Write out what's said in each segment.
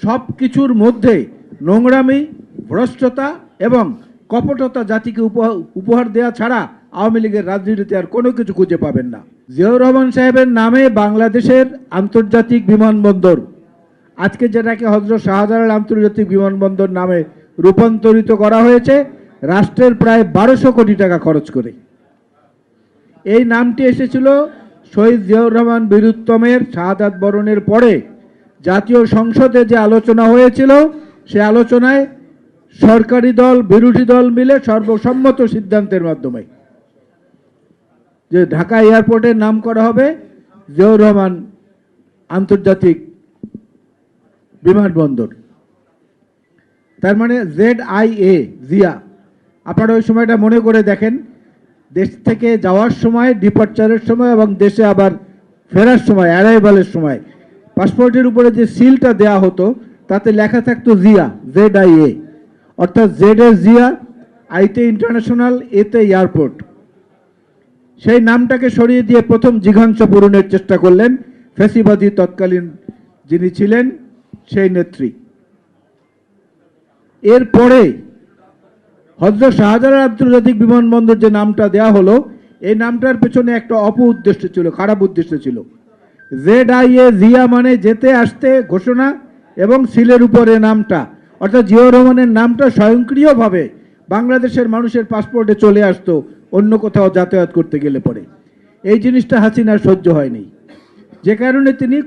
সব কিছুর মধ্যে নোংরামি, ভ্রষ্টতা এবং কপটতা জাতিকে উপহার দেওয়া ছাড়া আওয়ামী লীগের রাজনীতিতে আর কোনো কিছু খুঁজে পাবেন না। জিয়াউর রহমান সাহেবের নামে বাংলাদেশের আন্তর্জাতিক বিমানবন্দর, আজকে যেটাকে হযরত শাহজালাল আন্তর্জাতিক বিমানবন্দর নামে রূপান্তরিত করা হয়েছে রাষ্ট্রের প্রায় 1200 কোটি টাকা খরচ করে। এই নামটি এসেছিল শহীদ জিয়াউর রহমান বীরুত্তমের শাহাদাত বরণের পরে জাতীয় সংসদে যে আলোচনা হয়েছিল, সে আলোচনায় সরকারি দল বিরোধী দল মিলে সর্বসম্মত সিদ্ধান্তের মাধ্যমে যে ঢাকা এয়ারপোর্টের নাম করা হবে জিয়াউর রহমান আন্তর্জাতিক বিমানবন্দর। তার মানে ZIA, জিয়া। আপনারা ওই সময়টা মনে করে দেখেন, দেশ থেকে যাওয়ার সময়, ডিপার্চারের সময় এবং দেশে আবার ফেরার সময়, অ্যারাইভালের সময় পাসপোর্টের উপরে যে সিলটা দেয়া হতো তাতে লেখা থাকতো জিয়া, ZIA, অর্থাৎ জেডে জিয়া, আইতে ইন্টারন্যাশনাল, এতে এয়ারপোর্ট। সেই নামটাকে সরিয়ে দিয়ে প্রথম জিঘাংসা পূরণের চেষ্টা করলেন ফ্যাসিবাদী তৎকালীন যিনি ছিলেন সেই নেত্রী। এরপরে হযরত শাহজালাল আন্তর্জাতিক বিমানবন্দর যে নামটা দেয়া হলো, এই নামটার পেছনে একটা উদ্দেশ্য ছিল, খারাপ উদ্দেশ্য ছিল। ZIA, জিয়া মানে যেতে আসতে ঘোষণা, এবং সিলের উপরে নামটা, অর্থাৎ জিয়াউর রহমানের নামটা স্বয়ংক্রিয়ভাবে বাংলাদেশের মানুষের পাসপোর্টে চলে আসতো অন্য কোথাও যাতায়াত করতে গেলে পরে। এই জিনিসটা হাসিনার সহ্য হয়নি, যে কারণে তিনি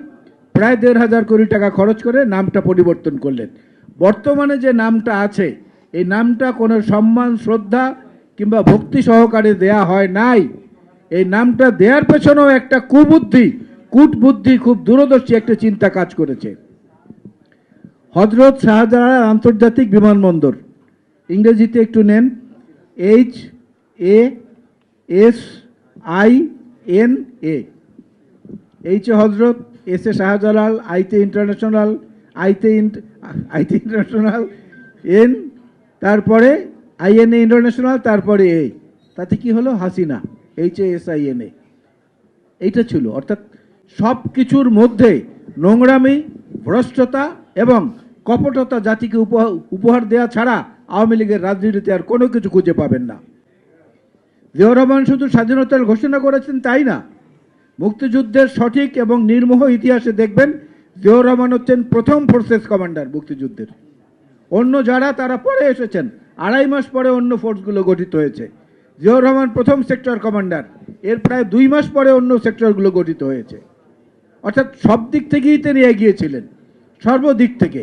প্রায় 1,500 কোটি টাকা খরচ করে নামটা পরিবর্তন করলেন। বর্তমানে যে নামটা আছে, এই নামটা কোনো সম্মান, শ্রদ্ধা কিংবা ভক্তি সহকারে দেয়া হয় নাই। এই নামটা দেওয়ার পেছনেও একটা কূটবুদ্ধি, খুব দূরদর্শী একটা চিন্তা কাজ করেছে। হযরত শাহজালাল আন্তর্জাতিক বিমানবন্দর, ইংরেজিতে একটু নেন, HASINA, H A Hazrat, S A Shahjalal, আইতে ইন্টারন্যাশনাল, আইতে ইন্টারন্যাশনাল, এন, তারপরে INA ইন্টারন্যাশনাল, তারপরে এ, তাতে কি হলো? হাসিনা, HASINA। এইটা ছিল, অর্থাৎ সব কিছুর মধ্যে নোংরামি, ভ্রষ্টতা এবং কপটতা জাতিকে উপহার দেওয়া ছাড়া আওয়ামী লীগের রাজনীতিতে আর কোনো কিছু খুঁজে পাবেন না। জিয়াউর রহমান শুধু স্বাধীনতার ঘোষণা করেছেন তাই না, মুক্তিযুদ্ধের সঠিক এবং নির্মোহ ইতিহাসে দেখবেন জিয়াউর রহমান হচ্ছেন প্রথম ফোর্সেস কমান্ডার মুক্তিযুদ্ধের। অন্য যারা তারা পরে এসেছেন, 2.5 মাস পরে অন্য ফোর্সগুলো গঠিত হয়েছে। জিয়াউর রহমান প্রথম সেক্টর কমান্ডার, এর প্রায় 2 মাস পরে অন্য সেক্টরগুলো গঠিত হয়েছে। অর্থাৎ সব দিক থেকেই তিনি এগিয়েছিলেন, সর্বদিক থেকে।